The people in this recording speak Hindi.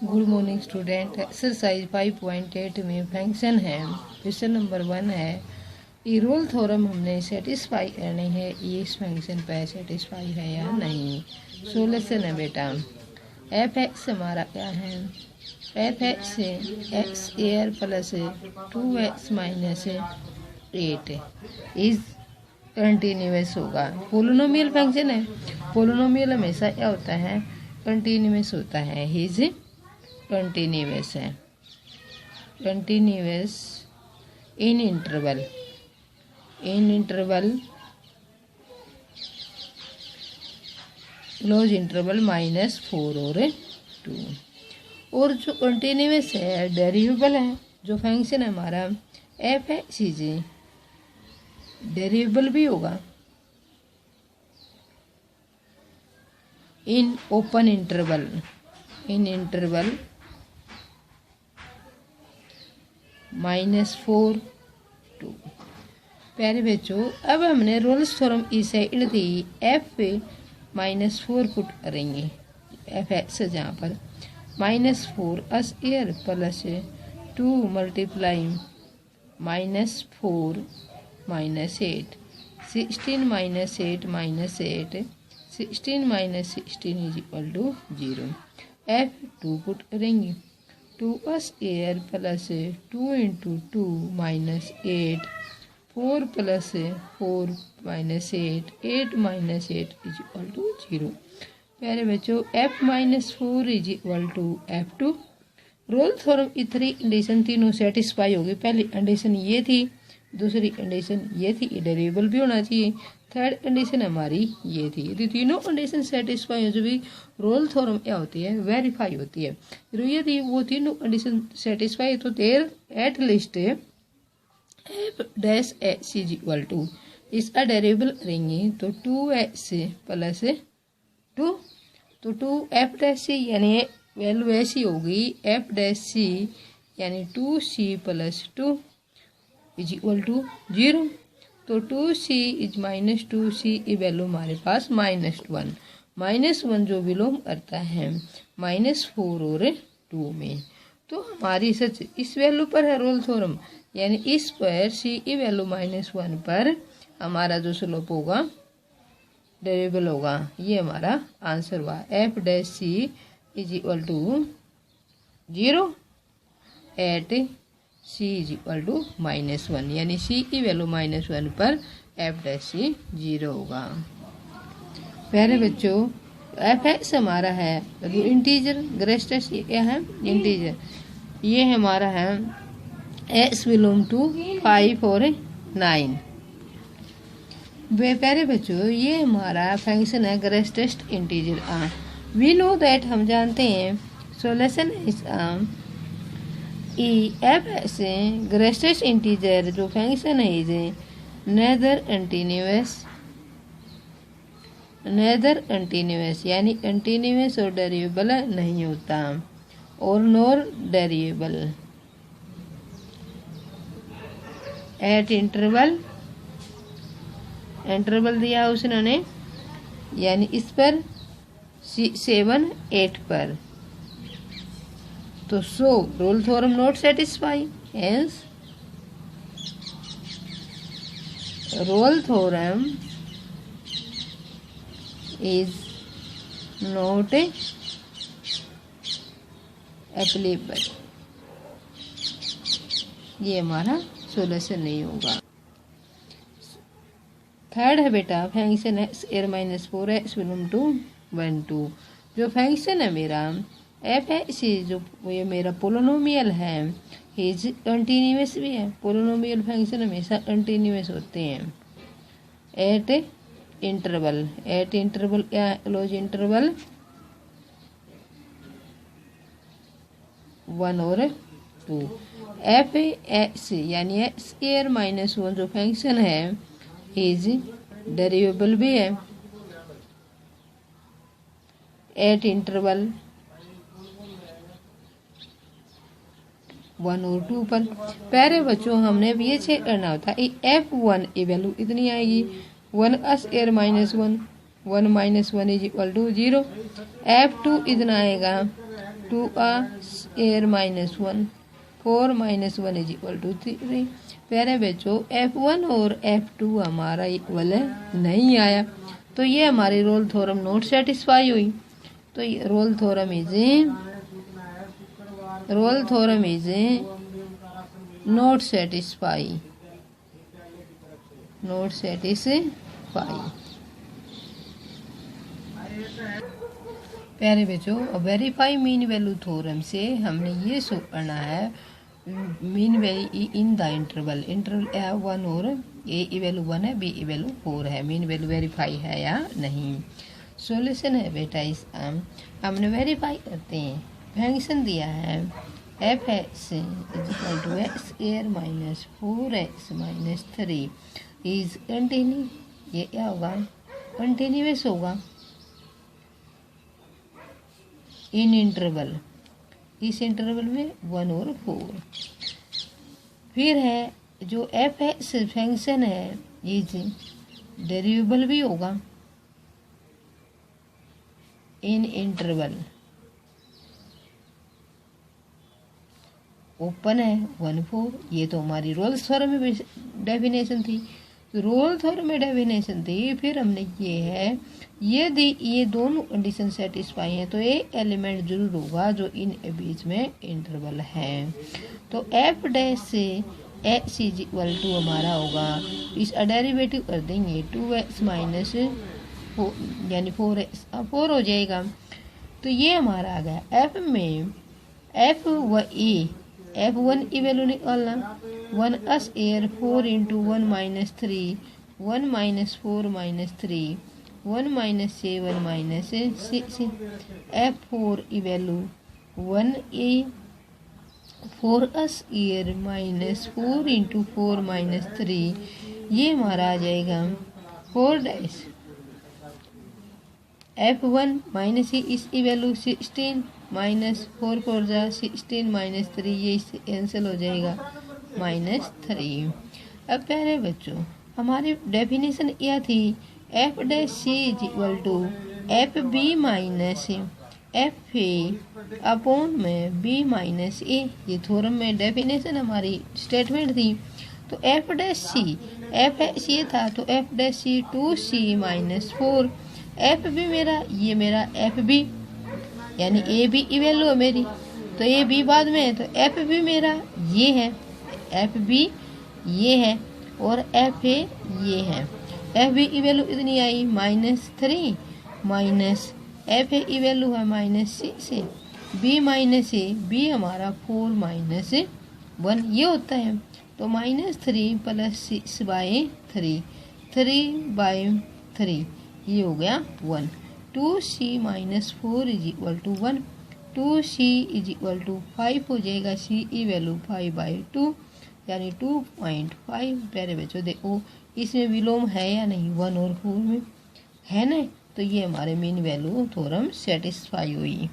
Good morning student. एक्सरसाइज 5.8 में फंक्शन है। क्वेश्चन नंबर 1 है ये रोल थ्योरम हमने सेटिस्फाई करनी है, ये इस फंक्शन पे सेटिस्फाई है या नहीं। सोल्यूशन है बेटा, एफ एक्स हमारा क्या है, F x x air plus 2x minus 8 is continuous होगा। पोलिनोमियल फंक्शन है, पोलिनोमियल हमेशा क्या होता है, कंटिन्यूस होता है। हिज कंटिन्यूस है, continuous in interval close interval -4 और 2। और जो कंटिन्यूस है डेरिवेबल है, जो फंक्शन है हमारा एफ एक्स इज डेरिवेबल भी होगा in open interval, in interval -4 2। प्यारे बच्चों, अब हमने रोल्स थ्योरम इसे थी f-4 पुट करेंगे। एफ एक्स जहाँ पर -4 square plus 2 multiply -4 -8 16 -8 -8 16 -16 is equal to 0। f2 put करेंगे, 2 square plus 2 into 2 -8 4 plus 4 -8 8 -8 is equal to 0। प्यारे बच्चों, f-4 is equal to f2। Rolle theorem की 3 कंडीशन तीनों सेटिस्फाई होगी। पहली कंडीशन ये थी, दूसरी कंडीशन ये थी, डेरिवेबल भी होना चाहिए, थर्ड कंडीशन हमारी ये थी। यदि तीनों कंडीशन सेटिस्फाई हो, जो भी रोल थ्योरम क्या होती है, वेरीफाई होती है। यदि वो तीनों कंडीशन सेटिस्फाई तो there at least F dash x is equal to, इसका डेरिवेबल करेंगे तो 2x प्लस 2, तो 2f डैश सी यानी वैल्यू ऐसी होगी f डैश सी यानी 2c plus 2 is equal to 0। तो 2c इज -2c की वैल्यू हमारे पास -1, -1 जो बिलोंग करता है -4 और 2 में। तो हमारी सच इस वैल्यू पर है रोल थ्योरम, यानी इस पर c की वैल्यू -1 पर हमारा जो स्लोप होगा डेरिवेबल होगा। ये हमारा आंसर हुआ, F dash C is equal to 0 at c is equal to -1, यानी c की वैल्यू -1 पर एफ डैश सी 0 होगा। प्यारे बच्चों, एफ एक्स हमारा है इंटीजर, ग्रेटेस्ट ये क्या है, इंटीजर। ये हमारा है एक्स बिलोंग टू 5 और 9। प्यारे बच्चों, ये हमारा फंक्शन है greatest integer. We know that, हम जानते हैं, solution is f x greatest integer जो फंक्शन है इज नेदर कंटिन्यूस यानी कंटिन्यूस और डेरिवेबल नहीं होता, और नॉर डेरिवेबल एट इंटरवल दिया उसने, यानी इस पर 7 8 पर। तो so Rolle theorem not satisfy, hence Rolle theorem is not applicable. ये हमारा सोल्यूशन नहीं होगा। थर्ड है बेटा फंक्शन एक्स एयर -4 एक्स बिलोंग टू 1 2। जो फंक्शन है मेरा एफ एक्स, जो ये मेरा पोलिनोमियल है, हिज कंटिन्यूस भी है। पोलिनोमियल फंक्शन हमेशा कंटिन्यूस होते हैं एट इंटरवल क्या, क्लोज इंटरवल 1 और 2। एफ एक्स यानी एक्स एयर -1 जो फंक्शन है इज डेरिवेबल भी है एट इंटरवल 1 और 2 पर। प्यारे बच्चों, हमने अब ये चेक करना होता है f1 की वैल्यू इतनी आएगी 1 square -1 1 -1 is equal to 0। f2 इतना आएगा 2 square minus 1, 4 minus 1 is equal to 3। प्यारे बच्चों F1 और F2 हमारा इक्वल नहीं आया, तो ये हमारी रोल थ्योरम नॉट सेटिस्फाई हुई। तो Rolle theorem is not satisfy. प्यारे बच्चों वेरीफाई मीन वैल्यू थ्योरम से हमने ये शो करना है mean value in the interval 1 और ए वैल्यू 1 है, बी वैल्यू 4 है, मीन वैल्यू वेरीफाई है या नहीं। सॉल्यूशन है बेटा इस हमने वेरीफाई करते हैं। फंक्शन दिया है f(x) = x² minus 4x minus 3 is continue. ये क्या होगा? कंटिन्यूअस होगा इन इंटरवल, इस इंटरवल में 1 और 4। फिर है जो f(x) फंक्शन है ये डेरिवेबल भी होगा इन इंटरवल, ओपन है 1 4। ये तो हमारी रोल्स थ्योरम में डेफिनेशन थी, रोल थ्योरम में डेफिनेशन थी। फिर हमने ये है ये दोनों कंडीशन सेटिस्फाई हैं तो एक एलिमेंट जरूर होगा जो इन बीच में इंटरवल है। तो f डैश से x इज इक्वल टू हमारा होगा, इस डेरिवेटिव कर देंगे 2x माइनस यानी 4x 4 हो जाएगा। तो ये हमारा आ गया f में f व e f1 की वैल्यू निकालना 1 square 4 into 1 minus 3 1 minus 4 minus 3 1 minus 7 minus 6 f4 की value 1a 4 square minus 4 into 4 minus 3 ये हमारा आ जाएगा 4 डैश f1 माइनस इसकी वैल्यू 16 माइनस 4 4 जा 16 माइनस 3 ये इससे कैंसिल हो जाएगा -3। अब प्यारे बच्चों हमारी डेफिनेशन यह थी f dash c is equal to f b minus f a upon में बी माइनस ए। ये थ्योरम में डेफिनेशन हमारी स्टेटमेंट थी। तो f dash c f c था तो f dash c 2c minus 4 f b ये मेरा एफ बी यानी ए बी की वैल्यू है मेरी, तो ये बी बाद में है तो एफ बी मेरा ये है, एफ बी ये है और एफ ए ये है। एफ बी की वैल्यू इतनी आई -3 माइनस एफ ए की वैल्यू है -6 बी माइनस ए बी हमारा 4 माइनस 1 ये होता है। तो -3 प्लस 6/3 3/3 ये हो गया 1। 2c minus 4 is equal to 1 2c is equal to 5 हो जाएगा, c की वैल्यू 5/2 यानी 2.5। प्यारे बच्चों देखो इसमें विलोम है या नहीं, 1 और 4 में है ना, तो ये हमारे मीन वैल्यू थ्योरम सेटिस्फाई हुई।